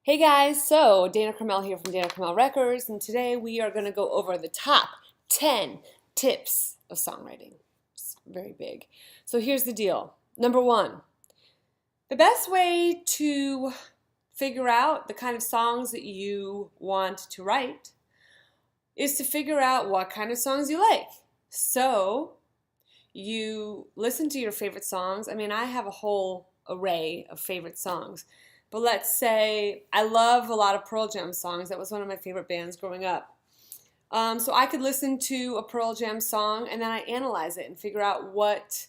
Hey guys, so Dana Carmel here from Dana Carmel Records, and today we are going to go over the top 10 tips of songwriting. It's very big. So here's the deal. Number one, the best way to figure out the kind of songs that you want to write is to figure out what kind of songs you like. So you listen to your favorite songs. I mean, I have a whole array of favorite songs. But let's say I love a lot of Pearl Jam songs. That was one of my favorite bands growing up. So I could listen to a Pearl Jam song and then I analyze it and figure out what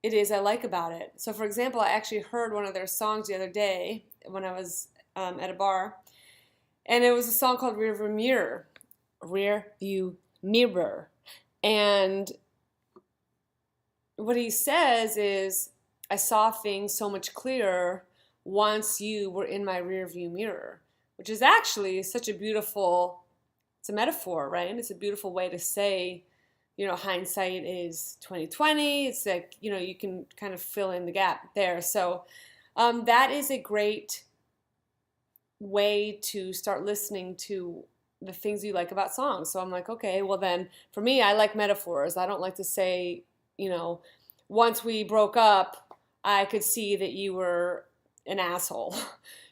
it is I like about it. So for example, I actually heard one of their songs the other day when I was at a bar. And it was a song called Rear View Mirror. Rear View Mirror. And what he says is, I saw things so much clearer once you were in my rear view mirror, which is actually such a beautiful, it's a metaphor, right? And it's a beautiful way to say, hindsight is 20/20. It's like, you can kind of fill in the gap there. So that is a great way to start listening to the things you like about songs. So I'm like, okay, well then for me, I like metaphors. I don't like to say, once we broke up, I could see that you were an asshole.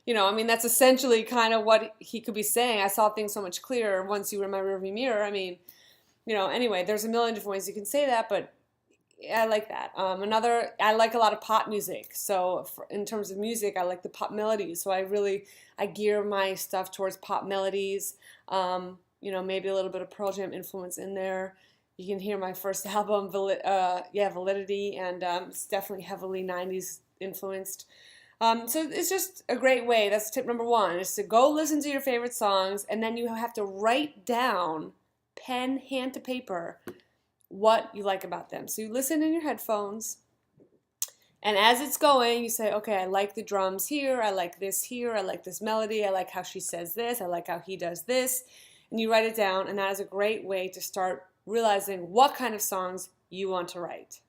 That's essentially kind of what he could be saying. I saw things so much clearer once you were in my rearview mirror. Anyway, there's a million different ways you can say that, but I like that. I like a lot of pop music. So in terms of music, I like the pop melodies. So I gear my stuff towards pop melodies. Maybe a little bit of Pearl Jam influence in there. You can hear my first album, Validity, and it's definitely heavily 90s influenced. So it's just a great way. That's tip number one, is to go listen to your favorite songs, and then you have to write down, pen, hand to paper, what you like about them. So you listen in your headphones, and as it's going, you say, okay, I like the drums here, I like this melody, I like how she says this, I like how he does this, and you write it down, and that is a great way to start realizing what kind of songs you want to write.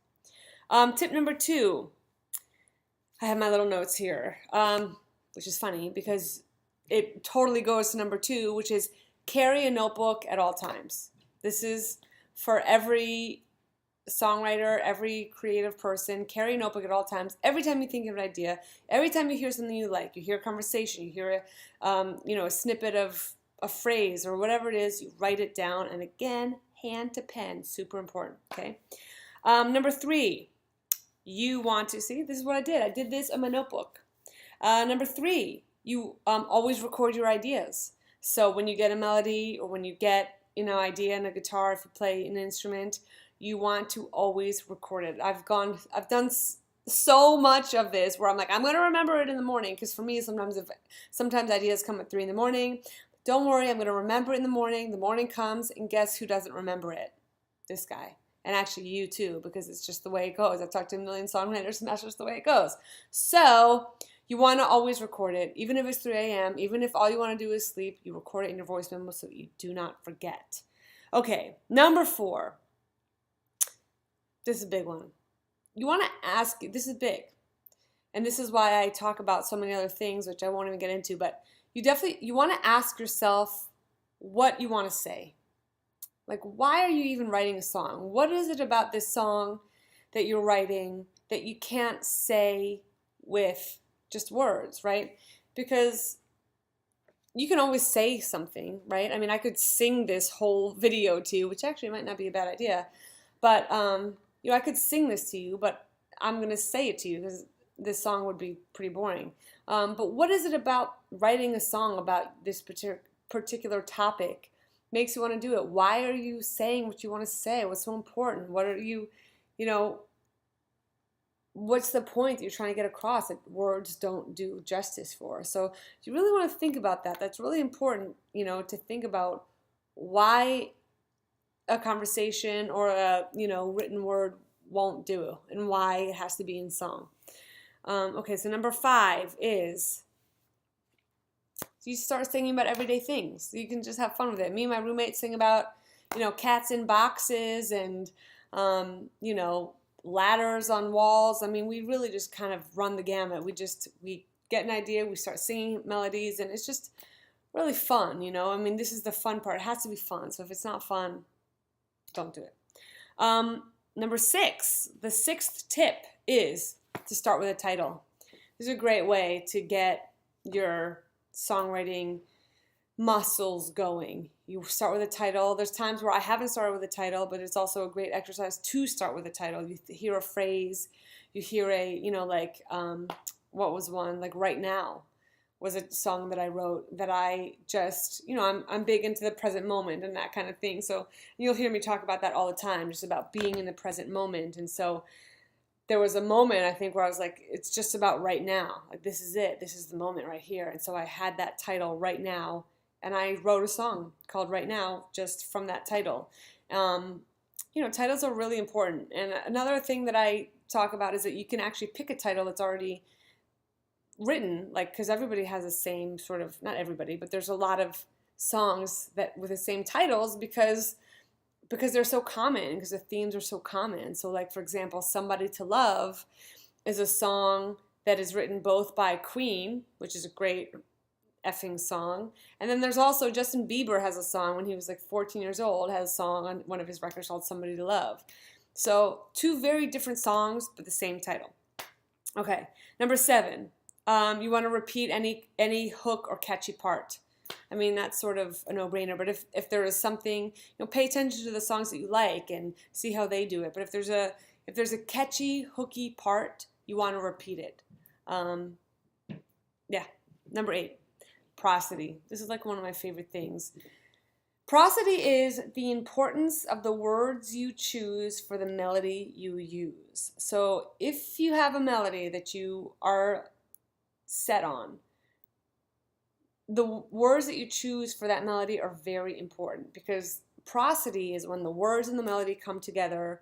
Tip number two, I have my little notes here, which is funny because it totally goes to number two, which is carry a notebook at all times. This is for every songwriter, every creative person. Carry a notebook at all times. Every time you think of an idea, every time you hear something you like, you hear a conversation, you hear a snippet of a phrase or whatever it is, you write it down. And again, hand to pen, super important. Okay. Number three. You want to see, this is what I did. I did this in my notebook. Number three, you always record your ideas. So when you get a melody or when you get idea in a guitar, if you play an instrument, you want to always record it. I've done so much of this where I'm like, I'm going to remember it in the morning, because for me sometimes ideas come at 3 in the morning. Don't worry, I'm going to remember it in the morning. The morning comes, and guess who doesn't remember it? This guy. And actually you too, because it's just the way it goes. I've talked to a million songwriters, and that's just the way it goes. So you want to always record it, even if it's 3 a.m., even if all you want to do is sleep, you record it in your voice memo so you do not forget. Okay, number four. This is a big one. You want to ask, this is big, and this is why I talk about so many other things, which I won't even get into, but you want to ask yourself what you want to say. Like, why are you even writing a song? What is it about this song that you're writing that you can't say with just words, right? Because you can always say something, right? I could sing this whole video to you, which actually might not be a bad idea, but I could sing this to you, but I'm going to say it to you because this song would be pretty boring. But what is it about writing a song about this particular topic makes you want to do it? Why are you saying what you want to say? What's so important? What are you, what's the point that you're trying to get across that words don't do justice for? So you really want to think about that. That's really important, to think about why a conversation or a, written word won't do and why it has to be in song. Okay, so number five is you start singing about everyday things. You can just have fun with it. Me and my roommate sing about, cats in boxes and, ladders on walls. We really just kind of run the gamut. We get an idea, we start singing melodies, and it's just really fun, you know? I mean, this is the fun part. It has to be fun. So if it's not fun, don't do it. Number 6, the 6th tip is to start with a title. This is a great way to get your songwriting muscles going. You start with a title. There's times where I haven't started with a title, but it's also a great exercise to start with a title. You hear a phrase, you hear a, you know, like, what was one? Like Right Now was a song that I wrote that I just, you know, I'm big into the present moment and that kind of thing. So you'll hear me talk about that all the time, just about being in the present moment. And so there was a moment, I think, where I was like, it's just about right now. Like, this is it. This is the moment right here. And so I had that title, Right Now, and I wrote a song called Right Now just from that title. You know, titles are really important. And another thing that I talk about is that you can actually pick a title that's already written, like, because everybody has the same sort of, not everybody, but there's a lot of songs that with the same titles because they're so common, because the themes are so common. So like, for example, Somebody to Love is a song that is written both by Queen, which is a great effing song, and then there's also Justin Bieber has a song when he was like 14 years old, has a song on one of his records called Somebody to Love. So 2 very different songs, but the same title. Okay, number 7. You want to repeat any hook or catchy part. I mean, that's sort of a no-brainer, but if there is something, you know, pay attention to the songs that you like and see how they do it. But if there's a catchy, hooky part, you want to repeat it. Yeah. Number 8, prosody. This is like one of my favorite things. Prosody is the importance of the words you choose for the melody you use. So if you have a melody that you are set on, the words that you choose for that melody are very important, because prosody is when the words and the melody come together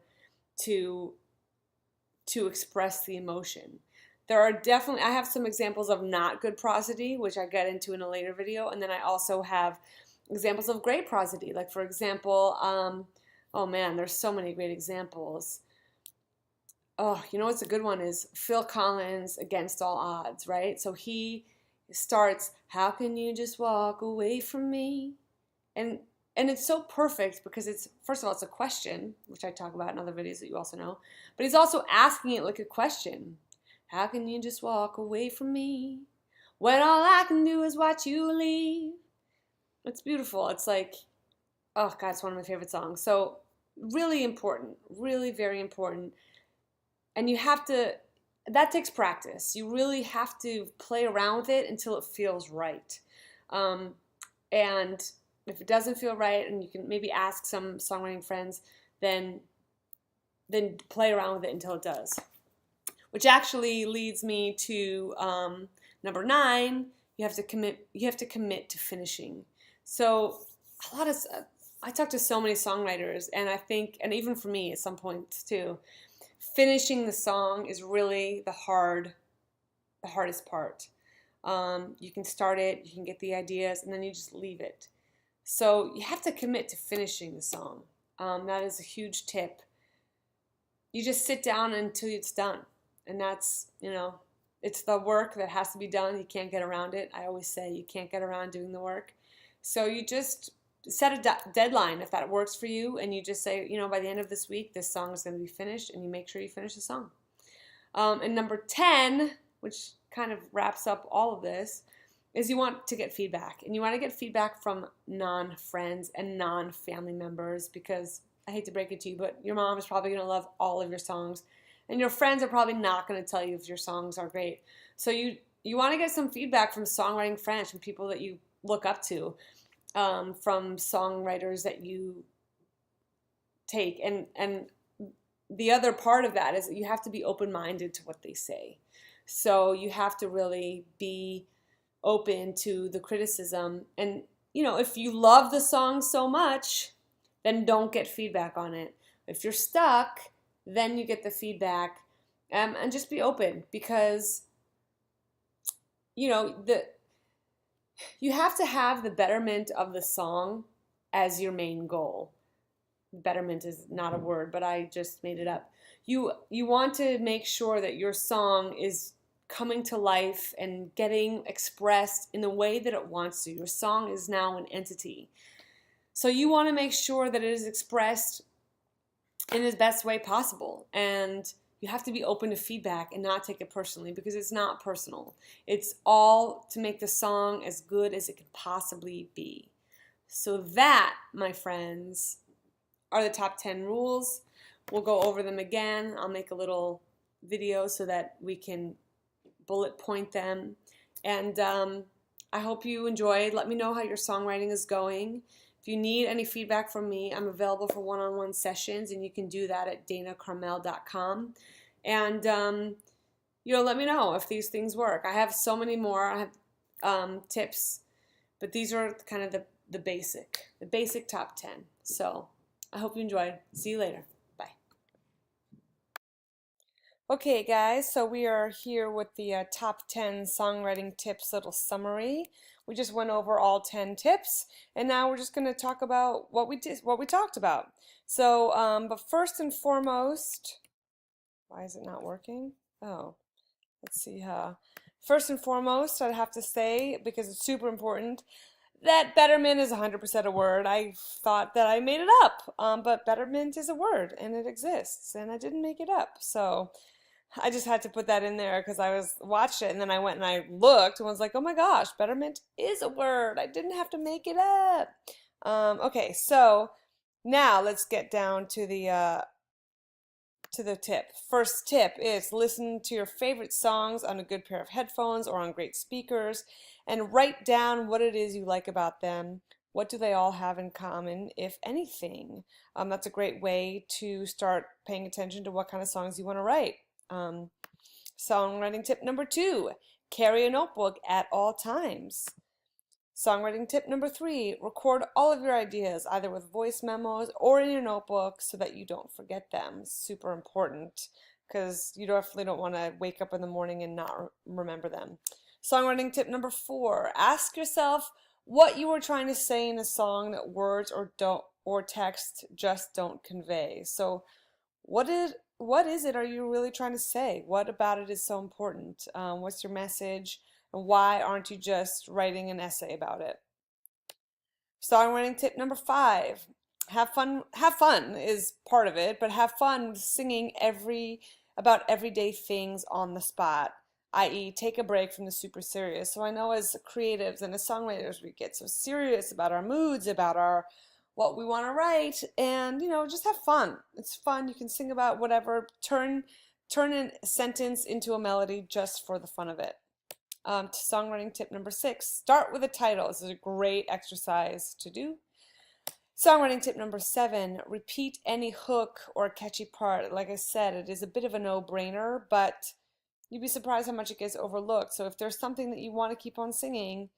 to express the emotion. There are definitely, I have some examples of not good prosody, which I get into in a later video, and then I also have examples of great prosody. Like, for example, oh man, there's so many great examples. Oh, you know what's a good one is Phil Collins, Against All Odds, right? So he starts, how can you just walk away from me? And it's so perfect because it's, first of all, it's a question, which I talk about in other videos that you also know, but he's also asking it like a question. How can you just walk away from me when all I can do is watch you leave? It's beautiful. It's like, oh God, it's one of my favorite songs. So really important, really very important. And you have to, that takes practice. You really have to play around with it until it feels right. And if it doesn't feel right, and you can maybe ask some songwriting friends, then play around with it until it does. Which actually leads me to number 9. You have to commit to finishing. So I talk to so many songwriters, and I think, and even for me at some points too, finishing the song is really the hardest part. You can start it, you can get the ideas, and then you just leave it. So you have to commit to finishing the song. That is a huge tip. You just sit down until it's done. And that's, you know, it's the work that has to be done. You can't get around it. I always say you can't get around doing the work. So you just set a deadline if that works for you, and you just say, you know, by the end of this week, this song is going to be finished, and you make sure you finish the song. And number 10, which kind of wraps up all of this, is you want to get feedback. And you want to get feedback from non-friends and non-family members, because I hate to break it to you, but your mom is probably going to love all of your songs. And your friends are probably not going to tell you if your songs are great. So you want to get some feedback from songwriting friends, from people that you look up to, from songwriters that you take. And the other part of that is that you have to be open-minded to what they say. So you have to really be open to the criticism. And, you know, if you love the song so much, then don't get feedback on it. If you're stuck, then you get the feedback, and just be open, because, you know, you have to have the betterment of the song as your main goal. Betterment is not a word, but I just made it up. You want to make sure that your song is coming to life and getting expressed in the way that it wants to. Your song is now an entity. So you want to make sure that it is expressed in the best way possible. And you have to be open to feedback and not take it personally, because it's not personal. It's all to make the song as good as it could possibly be. So that, my friends, are the top 10 rules. We'll go over them again. I'll make a little video so that we can bullet point them. And I hope you enjoyed. Let me know how your songwriting is going. If you need any feedback from me, I'm available for one-on-one sessions, and you can do that at danacarmel.com. And let me know if these things work. I have so many more. I have tips, but these are kind of the basic top 10. So I hope you enjoyed. See you later. Bye. Okay, guys, so we are here with the top 10 songwriting tips little summary. We just went over all 10 tips, and now we're just going to talk about what we talked about. So, but first and foremost, why is it not working? Oh, let's see. First and foremost, I'd have to say, because it's super important, that betterment is 100% a word. I thought that I made it up, but betterment is a word, and it exists, and I didn't make it up. So I just had to put that in there because I watched it, and then I went and I looked and was like, oh my gosh, betterment is a word. I didn't have to make it up. Okay, so now let's get down to the tip. First tip is listen to your favorite songs on a good pair of headphones or on great speakers, and write down what it is you like about them. What do they all have in common, if anything? That's a great way to start paying attention to what kind of songs you want to write. Songwriting tip number 2, carry a notebook at all times. Songwriting tip number 3, record all of your ideas either with voice memos or in your notebook so that you don't forget them. Super important, because you definitely don't want to wake up in the morning and not remember them. Songwriting tip number 4, ask yourself what you were trying to say in a song that words or text just don't convey. So what is it are you really trying to say? What about it is so important? What's your message? And why aren't you just writing an essay about it? Songwriting tip number 5, have fun. Have fun is part of it, but have fun with singing about everyday things on the spot, i.e. take a break from the super serious. So I know as creatives and as songwriters, we get so serious about our moods, about what we want to write, and just have fun. It's fun. You can sing about whatever. Turn a sentence into a melody just for the fun of it. Songwriting tip number 6, start with a title. This is a great exercise to do. Songwriting tip number 7, repeat any hook or catchy part. Like I said, it is a bit of a no-brainer, but you'd be surprised how much it gets overlooked. So if there's something that you want to keep on singing,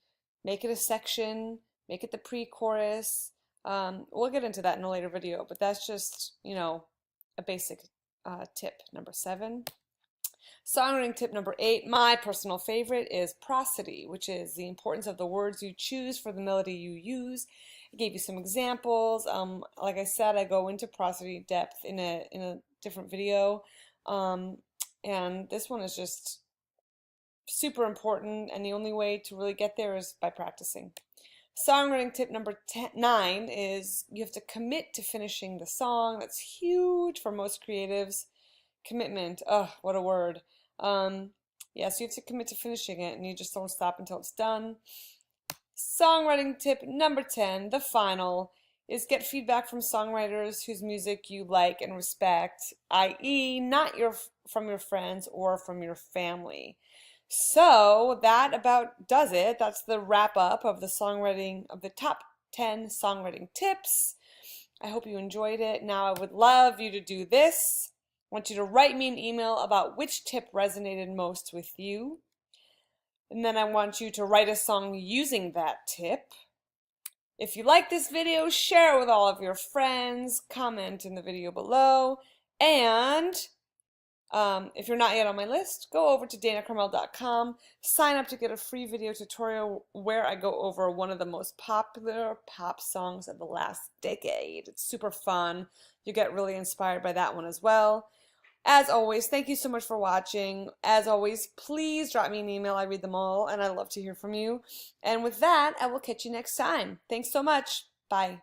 make it a section, make it the pre-chorus. We'll get into that in a later video, but that's just, a basic tip number 7. Songwriting tip number 8, my personal favorite, is prosody, which is the importance of the words you choose for the melody you use. I gave you some examples. Like I said, I go into prosody depth in a different video, and this one is just super important, and the only way to really get there is by practicing. Songwriting tip number 9 is you have to commit to finishing the song. That's huge for most creatives. Commitment, what a word. Yes, you have to commit to finishing it, and you just don't stop until it's done. Songwriting tip number 10, the final, is get feedback from songwriters whose music you like and respect, i.e. not from your friends or from your family. So that about does it. That's the wrap up of the top 10 songwriting tips. I hope you enjoyed it. Now I would love you to do this. I want you to write me an email about which tip resonated most with you. And then I want you to write a song using that tip. If you like this video, share it with all of your friends, comment in the video below, and if you're not yet on my list, go over to danacarmel.com, sign up to get a free video tutorial where I go over one of the most popular pop songs of the last decade. It's super fun. You get really inspired by that one as well. As always, thank you so much for watching. As always, please drop me an email. I read them all, and I love to hear from you. And with that, I will catch you next time. Thanks so much. Bye.